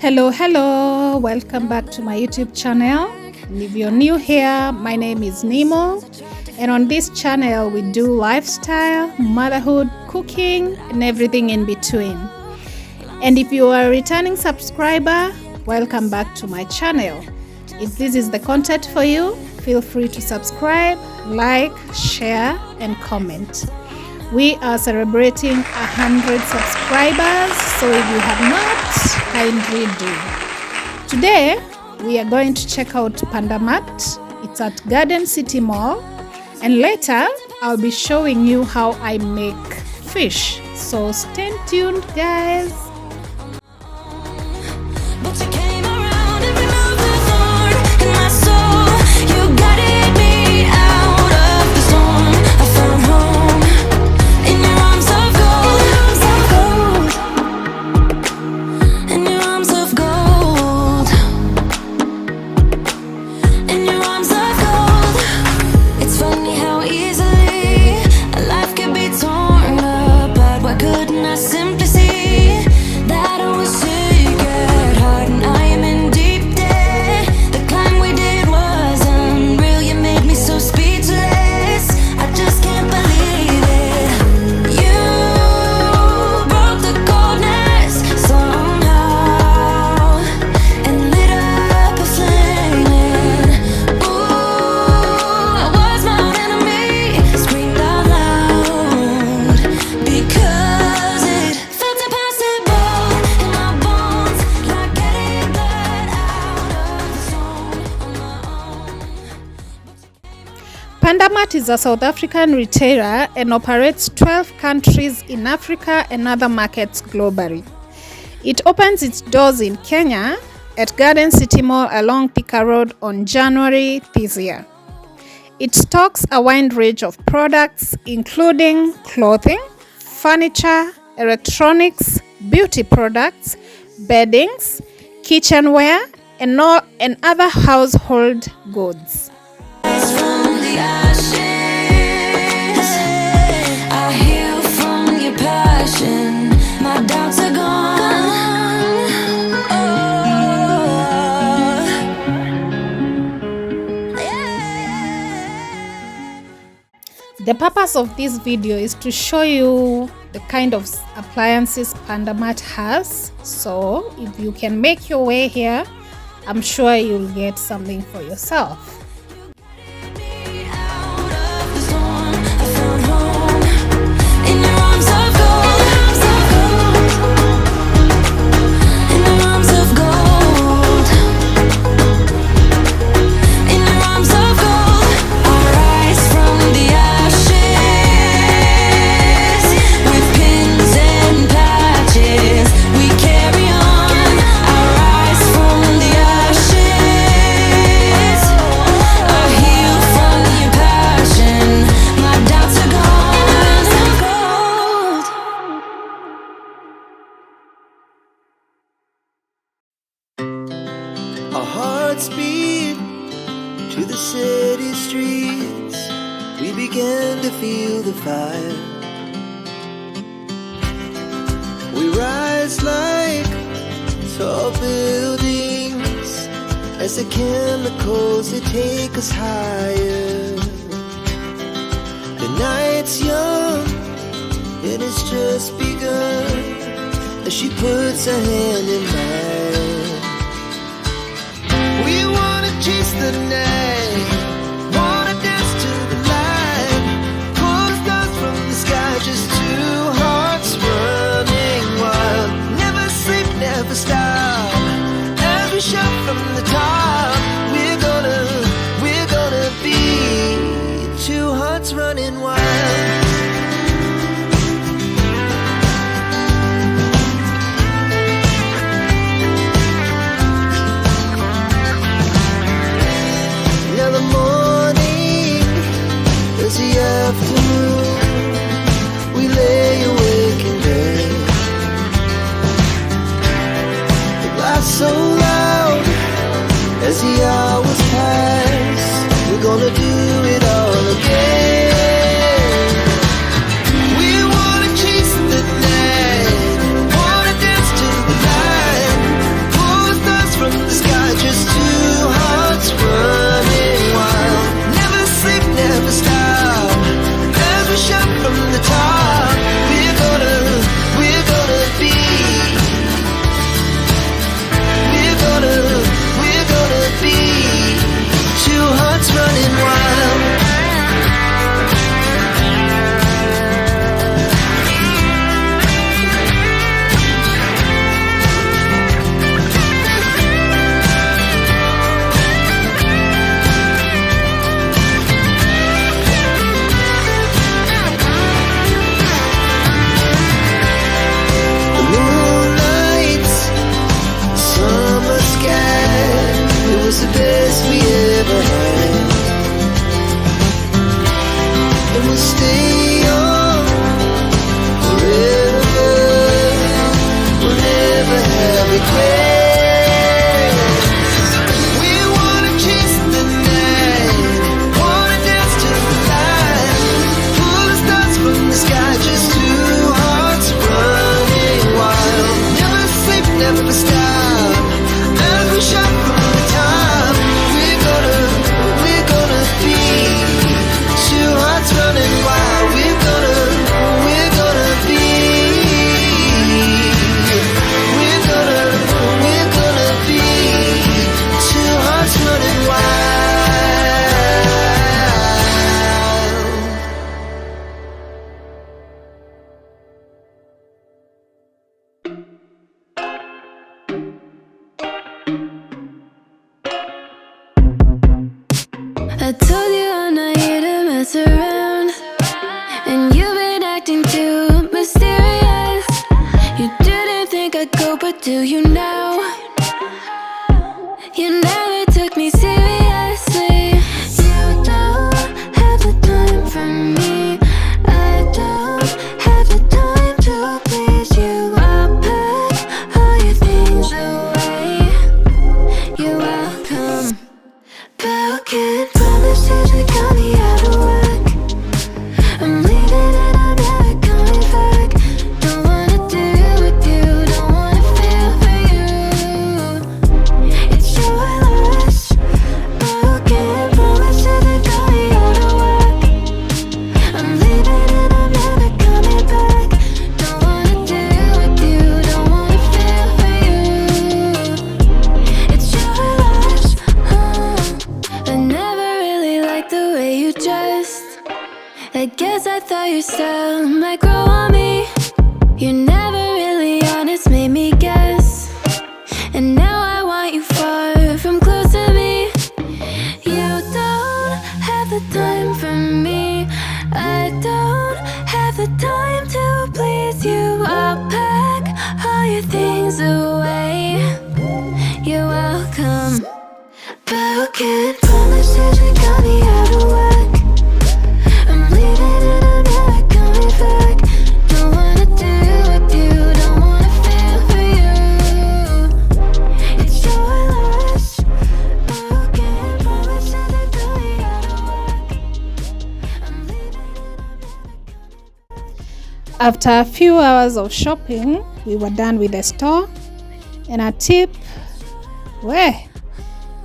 Hello, welcome back to my YouTube channel. And if you're new here, my name is Nemo, and on this channel we do lifestyle, motherhood, cooking, and everything in between. And if you are a returning subscriber, welcome back to my channel. If this is the content for you, feel free to subscribe, like, share, and comment. We are celebrating 100 subscribers, so if you have not, kindly do. Today, we are going to check out Panda Mart. It's at Garden City Mall. And later, I'll be showing you how I make fish. So stay tuned, guys. Panda Mart is a South African retailer and operates 12 countries in Africa and other markets globally. It opens its doors in Kenya at Garden City Mall along Thika Road on January this year. It stocks a wide range of products including clothing, furniture, electronics, beauty products, beddings, kitchenware, and other household goods. The purpose of this video is to show you the kind of appliances Panda Mart has. So if you can make your way here, I'm sure you'll get something for yourself. Our hearts beat to the city streets. We began to feel the fire. We rise like tall buildings as the chemicals, they take us higher. The night's young and it's just begun as she puts her hand in mine. We wanna chase the night, wanna dance to the light, pull the stars from the sky, just two hearts running wild. Never sleep, never stop, as we shout from the top. We're gonna be two hearts running wild. I told you I'm not here to mess around, and you've been acting too mysterious. You didn't think I'd go, but do you now? You never took me seriously. You don't have the time for me. I don't have the time to please you. I'll pack all your things away. You're welcome. Broken promises that got me out of work. I'm leaving and I'm never coming back. Don't wanna deal with you, don't wanna feel for you. It's your loss. Broken promises that got me out of work. I'm leaving and I'm never coming back. Don't wanna deal with you, don't wanna feel for you. It's your loss. I never really liked the way you dressed. I guess I thought your style might grow on me. You're never really honest, made me guess. And now I want you far from close to me. You don't have the time for me. I don't have the time to please you. I'll pack all your things away. You're welcome. Broken promises that got me out of work. I'm leaving and I'm never coming back. Don't wanna deal with you, don't wanna feel for you. It's your loss. Broken promises that got me out of work. I'm leaving and I'm never coming back. After a few hours of shopping, we were done with the store. And a tip,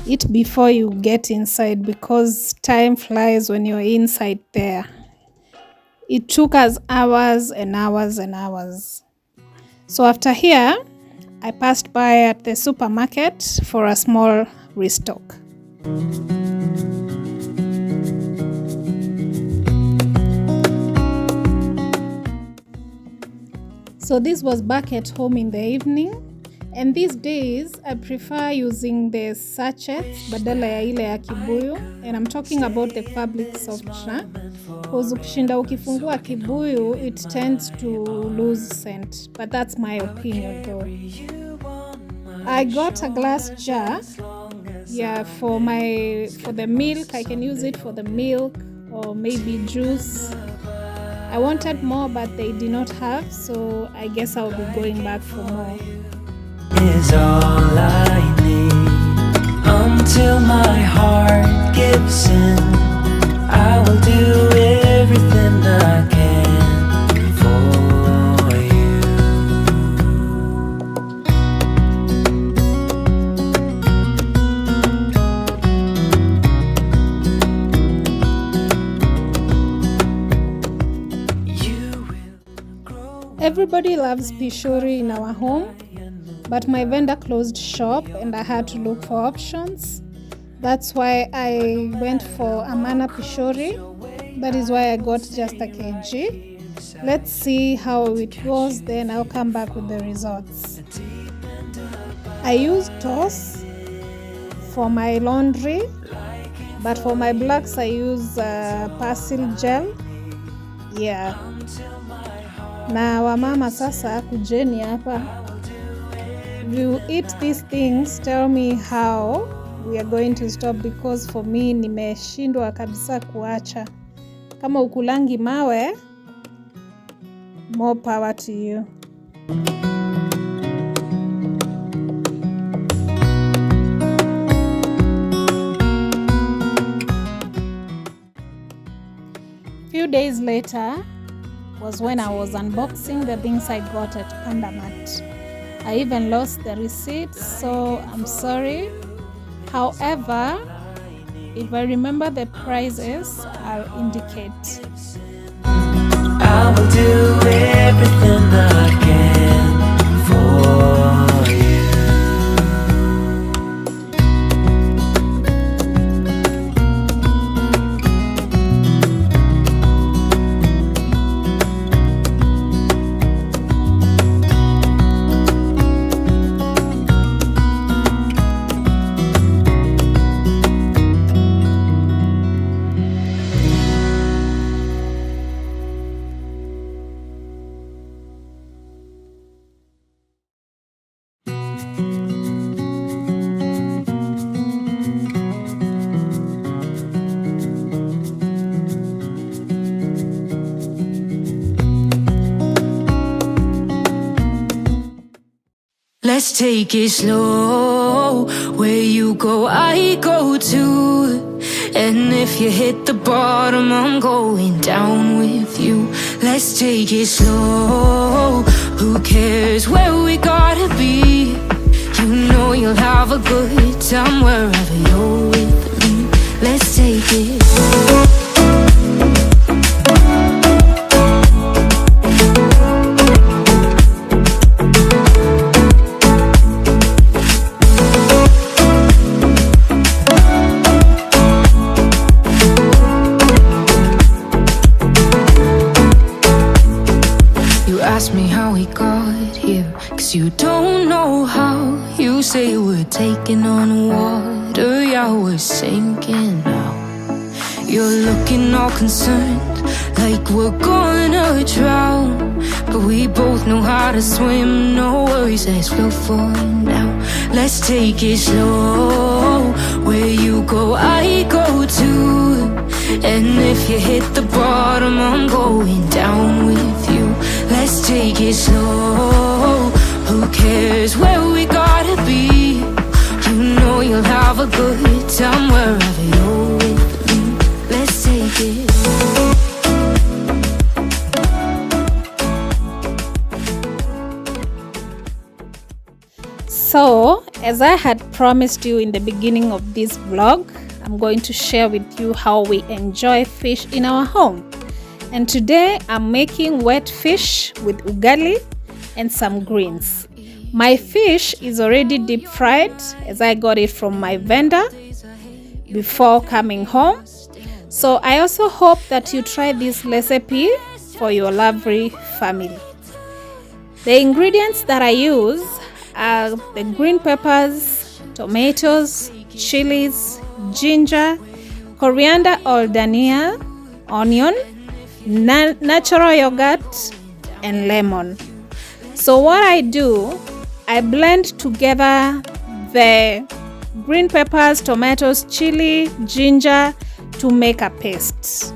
eat before you get inside because time flies when you're inside there. It took us hours and hours and hours. So after here, I passed by at the supermarket for a small restock. So this was back at home in the evening. And these days, I prefer using the sachets badala ya ile ya kibuyu. And I'm talking about the fabric softener. Because ukishinda ukifungua kibuyu, it tends to lose scent. But that's my opinion though. I got a glass jar. Yeah, for the milk. I can use it for the milk or maybe juice. I wanted more, but they did not have. So I guess I'll be going back for more. Is all I need until my heart gives in. I will do everything I can for you. You will grow. Everybody loves pishori in our home. But my vendor closed shop and I had to look for options. That's why I went for Amana Pishori. That is why I got just a kg. Let's see how it goes, then I'll come back with the results. I use toss for my laundry, but for my blacks I use Persil gel. Yeah. Na wamama sasa kujeni hapa. You eat these things, tell me how we are going to stop, because for me nimeshindwa kabisa kuacha. Kama ukulangi mawe, more power to you. Few days later was when I was unboxing the things I got at Panda Mart. I even lost the receipts, so I'm sorry. However, if I remember the prices, I'll indicate. I will do everything I can for you. Let's take it slow. Where you go, I go too. And if you hit the bottom, I'm going down with you. Let's take it slow. Who cares where we gotta be? You know you'll have a good time wherever you're with me. Let's take it slow. Ask me how we got here, 'cause you don't know how. You say we're taking on water, yeah, we're sinking now. You're looking all concerned, like we're gonna drown. But we both know how to swim, no worries, let's flow for now. Let's take it slow. Where you go, I go too. And if you hit the bottom, I'm going down with you. Let's take it slow. Who cares where we gotta be? You know you'll have a good time wherever you're with me. Let's take it slow. So, as I had promised you in the beginning of this vlog, I'm going to share with you how we enjoy fish in our home. And today I'm making wet fish with ugali and some greens. My fish is already deep fried as I got it from my vendor before coming home. So I also hope that you try this recipe for your lovely family. The ingredients that I use are the green peppers, tomatoes, chilies, ginger, coriander or dhania, onion, natural yogurt, and lemon. So what I do, I blend together the green peppers, tomatoes, chili, ginger to make a paste.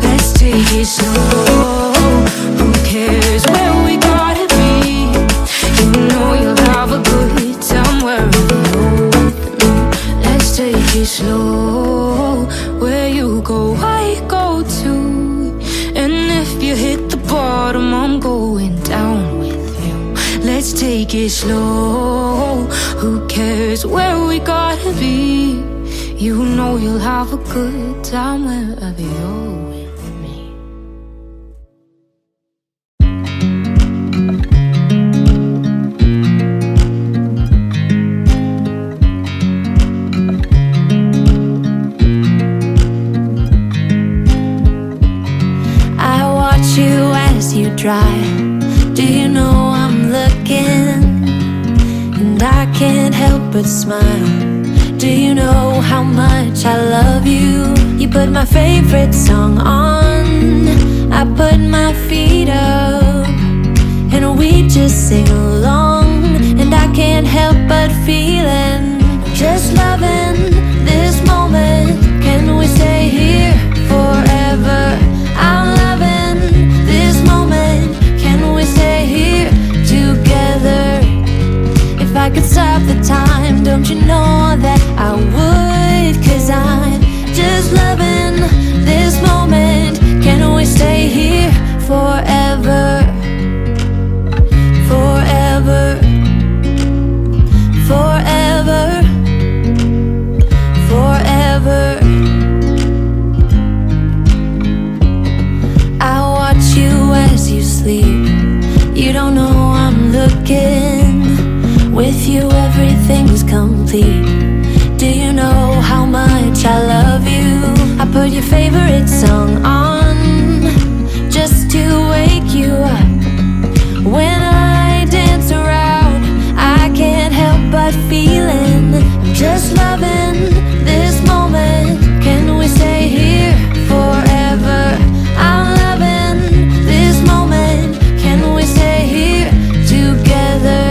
Let's take it slow. Who cares where we gotta be? You know you'll have a good time wherever you're with me. Let's take it slow. Where you go, I go too. And if you hit the bottom, I'm going down with you. Let's take it slow. Who cares where we gotta be? You know you'll have a good time wherever you're with me. I watch you as you drive. Do you know I'm looking? And I can't help but smile. Do you know how much I love you? You put my favorite song on, I put my feet up, and we just sing along. And I can't help but feeling, just loving this moment. Can we stay here forever? I'm loving this moment. Can we stay here together? If I could stop the time, don't you know that I would? 'Cause I'm just loving this moment. Can we stay here forever? Forever. Forever. Forever. I watch you as you sleep. You don't know I'm looking. With you everything's complete. Do you know how much I love you? I put your favorite song on just to wake you up. When I dance around, I can't help but feeling, just loving this moment. Can we stay here forever? I'm loving this moment. Can we stay here together?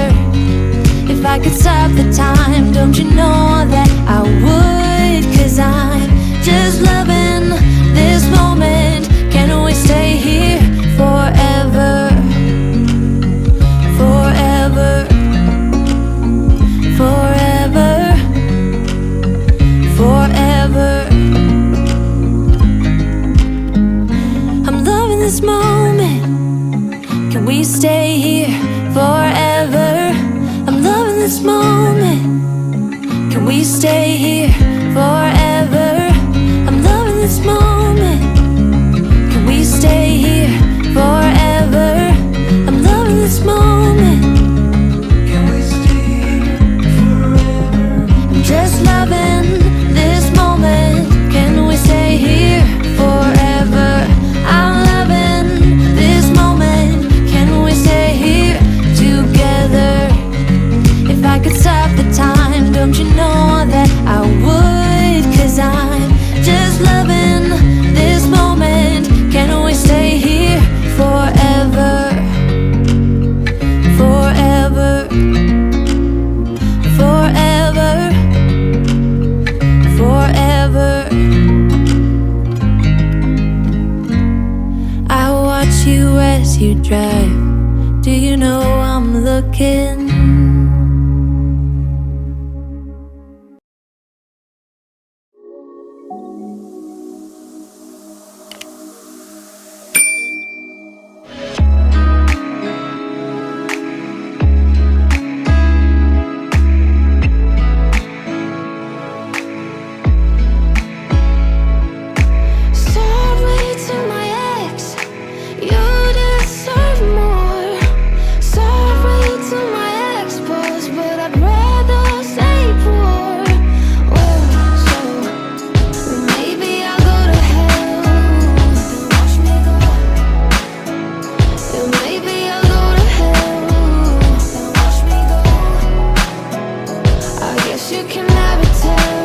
If I could stop the time, don't you know that I would? 'Cause I'm this moment. Can we stay here forever? I'm loving this moment. Can we stay here forever? I'm loving this moment. Can we stay here forever? I'm just loving this moment. Can we stay here forever? I'm loving this moment. Can we stay here together? If I could stop the time, don't you know that I would? 'Cause I'm just loving this moment. Can we stay here forever? Forever. Forever. Forever. I watch you as you drive. Do you know I'm looking? Sorry to my ex, you deserve more. Sorry to my ex-boss, but I'd rather stay poor. Well, so maybe I'll go to hell and watch me go. Yeah, maybe I'll go to hell and watch me go. I guess you can never tell.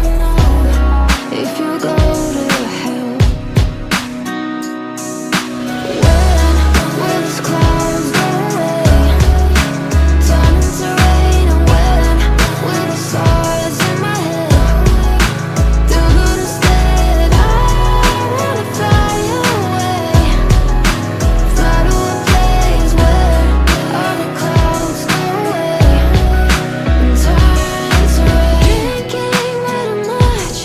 You never know if you go to hell. When will these clouds go away? Turn into rain, and when will the stars in my head do good instead? I wanna fly away, fly to a place where all the clouds go away and turn to rain. Drinking way too much,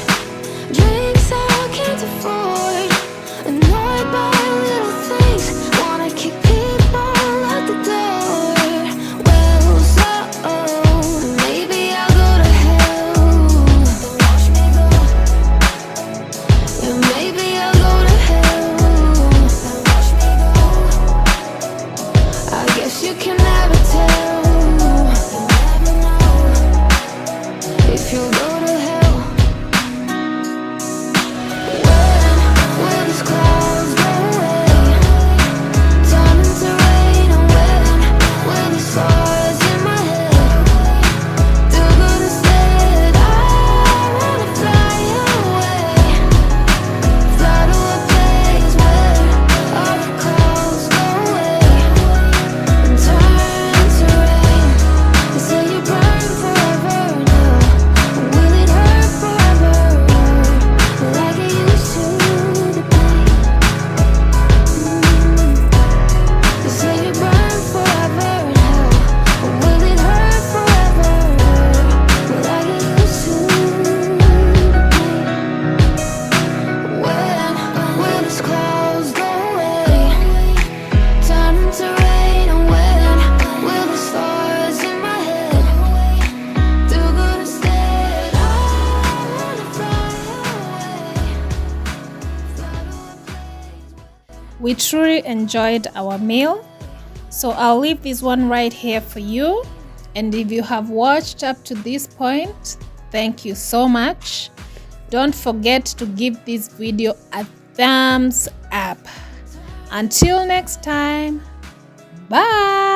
drinks I can't afford, annoyed by little things, wanna kick people out the door. Well, so maybe I'll go to hell and watch me go. Yeah, maybe I'll go to hell and watch me go. I guess you can never tell. You never know if you'll go to hell. When will these clouds go away? Turn into rain, and when will the stars in my head do good instead? I wanna fly away, fly to a place where all the clouds go away and turn to rain. They say you burn forever now. Will it hurt forever like it used to, the pain? They say you burn forever now. Will it hurt forever like it used to, the pain? When will these clouds go away? Turn into rain, and when will the stars in my head do good instead? I wanna fly away, fly to a place. We truly enjoyed our meal, so I'll leave this one right here for you. And if you have watched up to this point, thank you so much. Don't forget to give this video a thumbs up. Until next time, bye.